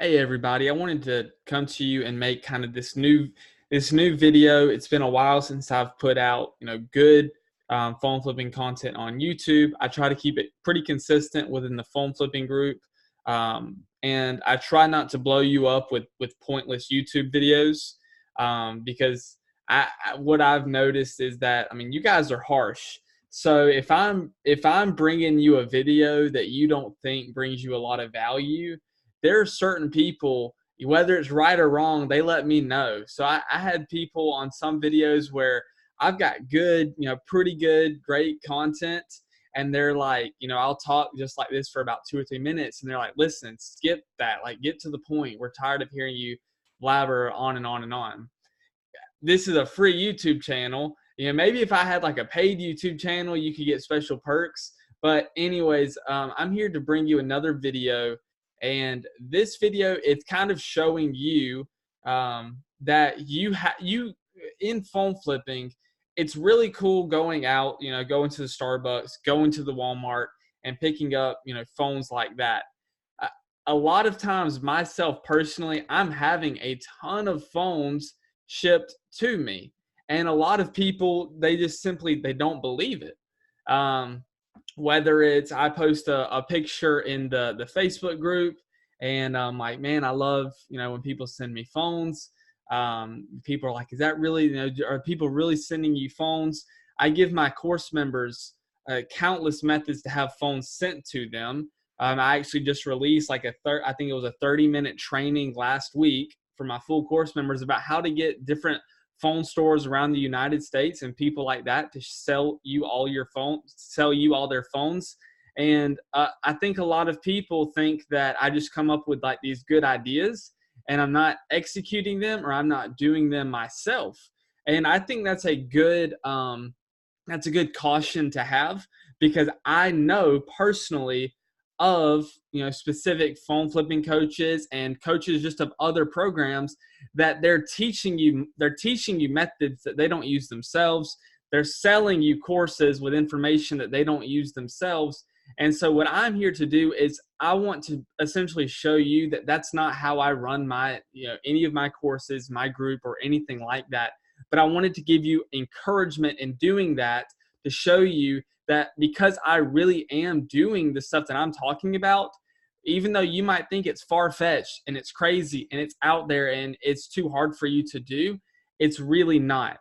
Hey everybody, I wanted to come to you and make kind of this new video. It's been a while since I've put out, good phone flipping content on YouTube. I try to keep it pretty consistent within the phone flipping group. And I try not to blow you up with pointless YouTube videos, because what I've noticed is that, I mean, you guys are harsh. So if I'm bringing you a video that you don't think brings you a lot of value, there are certain people, whether it's right or wrong, they let me know. So I had people on some videos where I've got good, pretty good, great content. And they're like, I'll talk just like this for about 2 or 3 minutes. And they're like, listen, skip that. Like, get to the point. We're tired of hearing you blabber on and on and on. This is a free YouTube channel. Maybe if I had like a paid YouTube channel, you could get special perks. But anyways, I'm here to bring you another video, and this video, it's kind of showing you that you in phone flipping, it's really cool going out, going to the Starbucks, going to the Walmart, and picking up, phones like that. A a lot of times, myself personally, I'm having a ton of phones shipped to me, and a lot of people, they just simply they don't believe it. Um, Whether it's I post a picture in the Facebook group, and I'm like, man, I love, when people send me phones. People are like, is that really, are people really sending you phones? I give my course members countless methods to have phones sent to them. I actually just released like I think it was a 30-minute training last week for my full course members about how to get different phone stores around the United States and people like that to sell you all their phones. And I think a lot of people think that I just come up with like these good ideas and I'm not executing them, or I'm not doing them myself. And I think that's a good caution to have, because I know personally of, specific phone flipping coaches and coaches just of other programs that they're teaching you methods that they don't use themselves. They're selling you courses with information that they don't use themselves. And so what I'm here to do is I want to essentially show you that that's not how I run my, any of my courses, my group, or anything like that. But I wanted to give you encouragement in doing that, to show you that because I really am doing the stuff that I'm talking about, even though you might think it's far-fetched and it's crazy and it's out there and it's too hard for you to do, it's really not.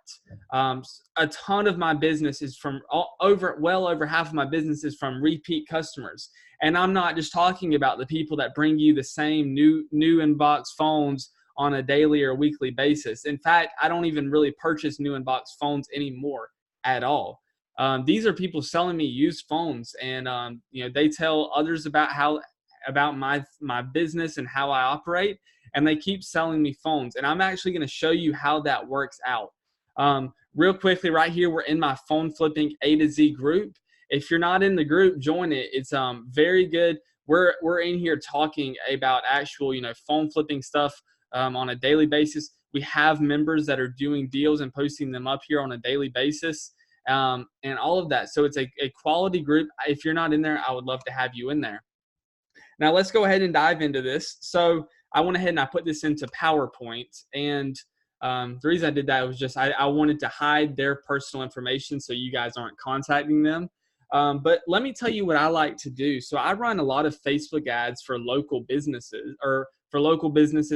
A ton of my business is well over half of my business is from repeat customers. And I'm not just talking about the people that bring you the same new inbox phones on a daily or weekly basis. In fact, I don't even really purchase new inbox phones anymore at all. These are people selling me used phones, and they tell others about my business and how I operate, and they keep selling me phones. And I'm actually going to show you how that works out. Real quickly, right here, we're in my phone flipping A to Z group. If you're not in the group, join it. It's very good. We're in here talking about actual phone flipping stuff on a daily basis. We have members that are doing deals and posting them up here on a daily basis, and all of that. So it's a quality group. If you're not in there, I would love to have you in there. Now let's go ahead and dive into this. So I went ahead and I put this into PowerPoint, and the reason I did that was just I wanted to hide their personal information so you guys aren't contacting them. But let me tell you what I like to do. So I run a lot of Facebook ads for local businesses,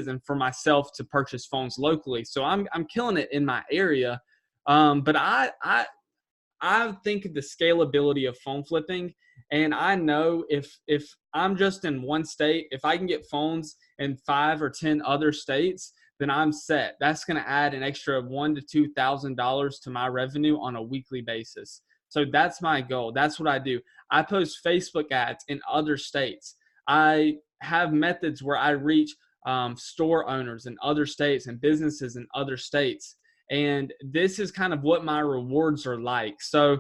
and for myself to purchase phones locally. So I'm killing it in my area. But I think of the scalability of phone flipping, and I know if I'm just in one state, if I can get phones in 5 or 10 other states, then I'm set. That's going to add an extra $1,000 to $2,000 to my revenue on a weekly basis. So that's my goal. That's what I do. I post Facebook ads in other states. I have methods where I reach store owners in other states and businesses in other states. And this is kind of what my rewards are like. So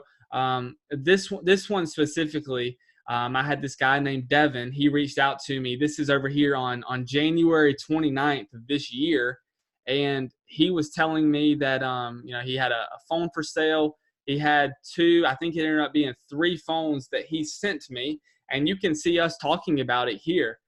this one specifically, I had this guy named Devin. He reached out to me. This is over here on January 29th of this year, and he was telling me that he had a phone for sale. He had two, I think it ended up being three phones that he sent me, and you can see us talking about it here.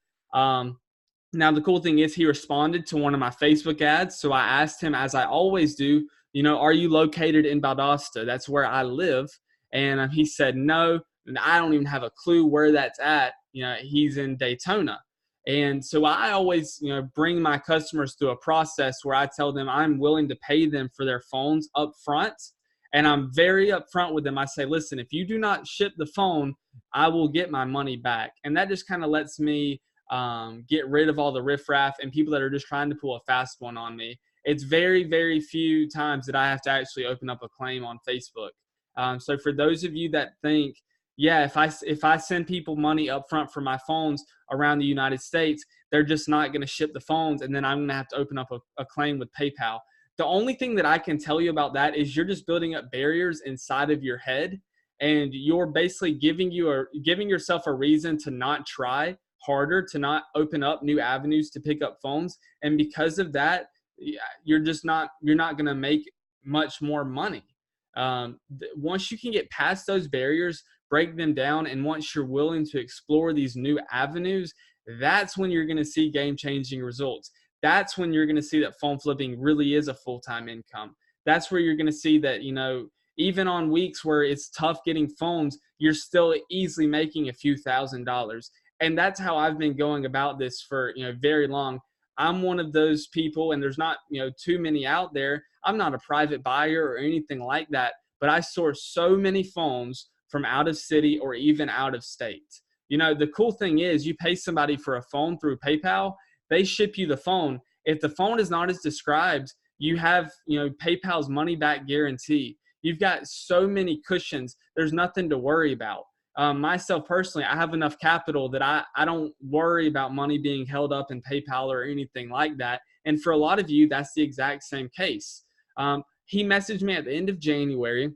Now, the cool thing is he responded to one of my Facebook ads. So I asked him, as I always do, are you located in Valdosta? That's where I live. And he said, no, and I don't even have a clue where that's at. He's in Daytona. And so I always, bring my customers through a process where I tell them I'm willing to pay them for their phones up front. And I'm very upfront with them. I say, listen, if you do not ship the phone, I will get my money back. And that just kind of lets me get rid of all the riffraff and people that are just trying to pull a fast one on me. It's very, very few times that I have to actually open up a claim on Facebook. So for those of you that think, yeah, if I send people money up front for my phones around the United States, they're just not going to ship the phones, and then I'm going to have to open up a claim with PayPal. The only thing that I can tell you about that is you're just building up barriers inside of your head, and you're basically giving yourself a reason to not try harder, to not open up new avenues to pick up phones. And because of that, you're not going to make much more money. Once you can get past those barriers, break them down, and once you're willing to explore these new avenues, that's when you're going to see game-changing results. That's when you're going to see that phone flipping really is a full-time income. That's where you're going to see that, even on weeks where it's tough getting phones, you're still easily making a few $1,000s. And that's how I've been going about this for, very long. I'm one of those people, and there's not, too many out there. I'm not a private buyer or anything like that, but I source so many phones from out of city or even out of state. The cool thing is you pay somebody for a phone through PayPal, they ship you the phone. If the phone is not as described, you have, PayPal's money back guarantee. You've got so many cushions. There's nothing to worry about. Myself personally, I have enough capital that I don't worry about money being held up in PayPal or anything like that. And for a lot of you, that's the exact same case. He messaged me at the end of January,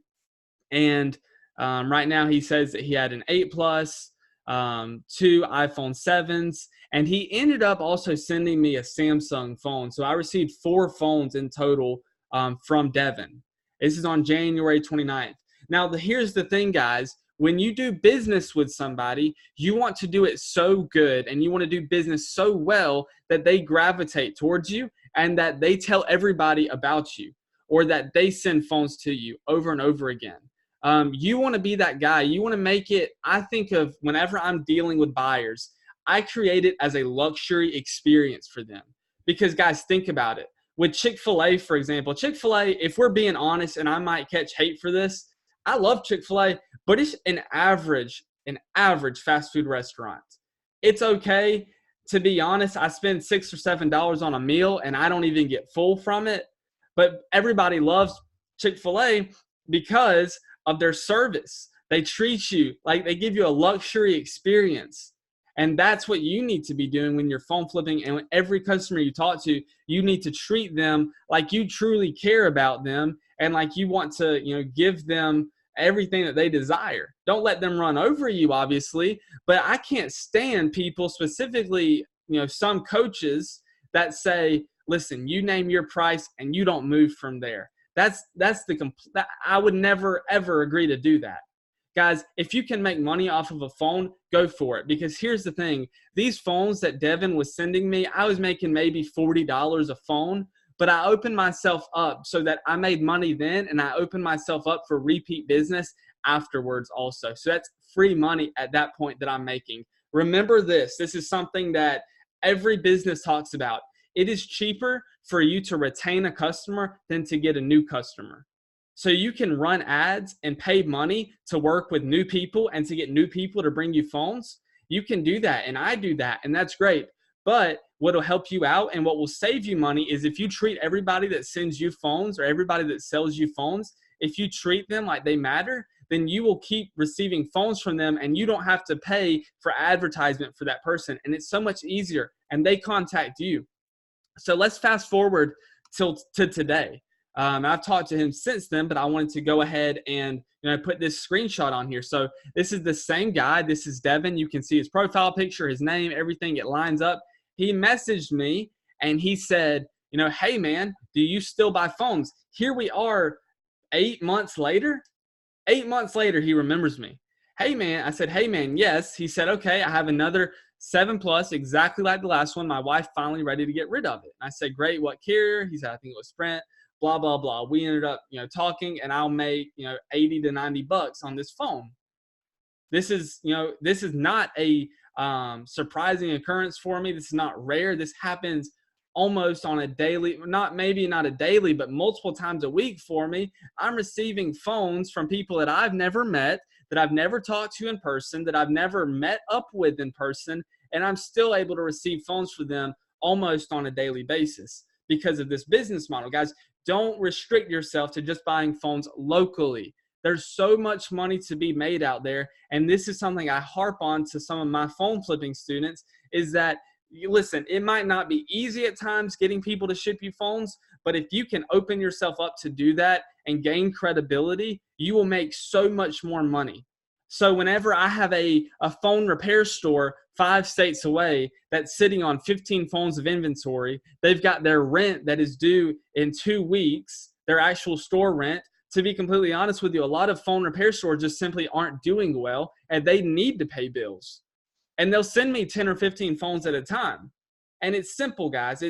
and right now he says that he had an 8 Plus, 2 iPhone 7s, and he ended up also sending me a Samsung phone. So I received 4 phones in total from Devin. This is on January 29th. Now, here's the thing, guys. When you do business with somebody, you want to do it so good and you want to do business so well that they gravitate towards you and that they tell everybody about you, or that they send phones to you over and over again. You want to be that guy. You want to make it, I think of whenever I'm dealing with buyers, I create it as a luxury experience for them. Because guys, think about it. With Chick-fil-A, for example, Chick-fil-A, if we're being honest, and I might catch hate for this, I love Chick-fil-A, but it's an average fast food restaurant. It's okay. To be honest, I spend $6 or $7 on a meal and I don't even get full from it. But everybody loves Chick-fil-A because of their service. They treat you like they give you a luxury experience. And that's what you need to be doing when you're phone flipping. And when every customer you talk to, you need to treat them like you truly care about them and like you want to, give them everything that they desire. Don't let them run over you, obviously. But I can't stand people, specifically, some coaches that say, listen, you name your price and you don't move from there. I would never, ever agree to do that. Guys, if you can make money off of a phone, go for it. Because here's the thing. These phones that Devin was sending me, I was making maybe $40 a phone, but I opened myself up so that I made money then, and I opened myself up for repeat business afterwards also. So that's free money at that point that I'm making. Remember this. This is something that every business talks about. It is cheaper for you to retain a customer than to get a new customer. So you can run ads and pay money to work with new people and to get new people to bring you phones. You can do that, and I do that, and that's great. But what will help you out and what will save you money is if you treat everybody that sends you phones or everybody that sells you phones, if you treat them like they matter, then you will keep receiving phones from them and you don't have to pay for advertisement for that person. And it's so much easier, and they contact you. So let's fast forward to today. I've talked to him since then, but I wanted to go ahead and put this screenshot on here. So this is the same guy. This is Devin. You can see his profile picture, his name, everything. It lines up. He messaged me and he said, hey, man, do you still buy phones? Here we are 8 months later. 8 months later, he remembers me. Hey, man. I said, hey, man, yes. He said, okay, I have another 7 Plus, exactly like the last one. My wife finally ready to get rid of it. And I said, great, what carrier? He said, I think it was Sprint, blah, blah, blah. We ended up, talking, and I'll make, 80 to 90 bucks on this phone. This is not a surprising occurrence for me. This is not rare. This happens almost on a daily, maybe not a daily, but multiple times a week for me. I'm receiving phones from people that I've never met, that I've never talked to in person, that I've never met up with in person, and I'm still able to receive phones for them almost on a daily basis because of this business model. Guys, don't restrict yourself to just buying phones locally. There's so much money to be made out there. And this is something I harp on to some of my phone flipping students, is that, listen, it might not be easy at times getting people to ship you phones, but if you can open yourself up to do that and gain credibility, you will make so much more money. So whenever I have a phone repair store 5 states away that's sitting on 15 phones of inventory, they've got their rent that is due in 2 weeks, their actual store rent. To be completely honest with you, a lot of phone repair stores just simply aren't doing well, and they need to pay bills. And they'll send me 10 or 15 phones at a time. And it's simple, guys.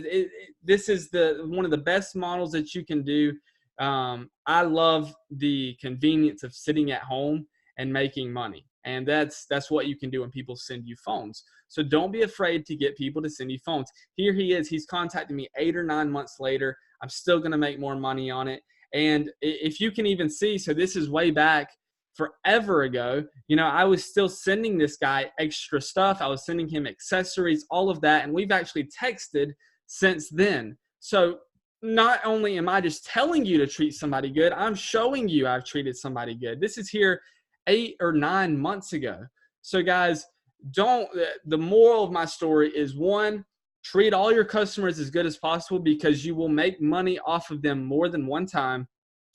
This is one of the best models that you can do. I love the convenience of sitting at home and making money. And that's what you can do when people send you phones. So don't be afraid to get people to send you phones. Here he is. He's contacted me 8 or 9 months later. I'm still going to make more money on it. And if you can even see, so this is way back forever ago, I was still sending this guy extra stuff. I was sending him accessories, all of that. And we've actually texted since then. So not only am I just telling you to treat somebody good, I'm showing you I've treated somebody good. This is here 8 or 9 months ago. So guys, the moral of my story is, one, treat all your customers as good as possible, because you will make money off of them more than one time.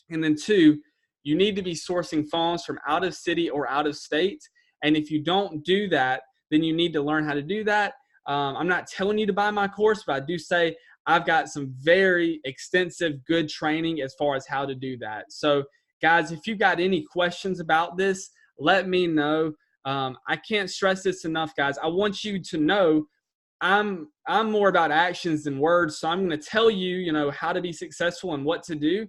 And then 2, you need to be sourcing phones from out of city or out of state. And if you don't do that, then you need to learn how to do that. I'm not telling you to buy my course, but I do say I've got some very extensive, good training as far as how to do that. So guys, if you got any questions about this, let me know. I can't stress this enough, guys. I want you to know I'm more about actions than words. So I'm going to tell you, how to be successful and what to do.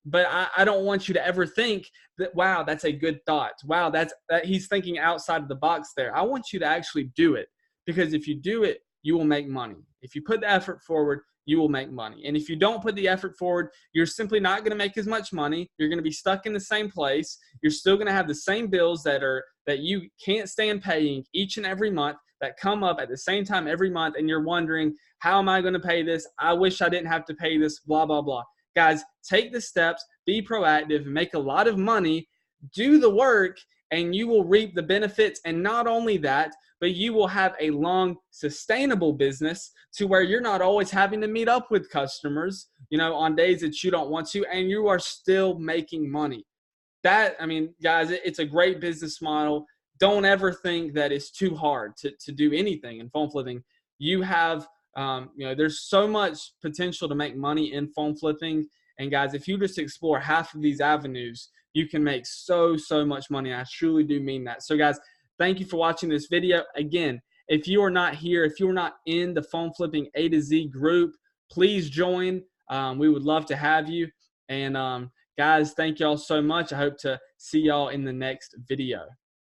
But I don't want you to ever think that, wow, that's a good thought. Wow, that he's thinking outside of the box there. I want you to actually do it, because if you do it, you will make money. If you put the effort forward, you will make money. And if you don't put the effort forward, you're simply not going to make as much money. You're going to be stuck in the same place. You're still going to have the same bills that you can't stand paying each and every month, that come up at the same time every month, and you're wondering, how am I going to pay this? I wish I didn't have to pay this, blah, blah, blah. Guys, take the steps, be proactive, make a lot of money, do the work, and you will reap the benefits. And not only that, but you will have a long, sustainable business to where you're not always having to meet up with customers, on days that you don't want to, and you are still making money. Guys, it's a great business model. Don't ever think that it's too hard to do anything in phone flipping. You have, there's so much potential to make money in phone flipping. And guys, if you just explore half of these avenues, you can make so much money. I truly do mean that. So guys, thank you for watching this video. Again, if you are not here, if you're not in the Phone Flipping A to Z group, please join. We would love to have you. And guys, thank y'all so much. I hope to see y'all in the next video.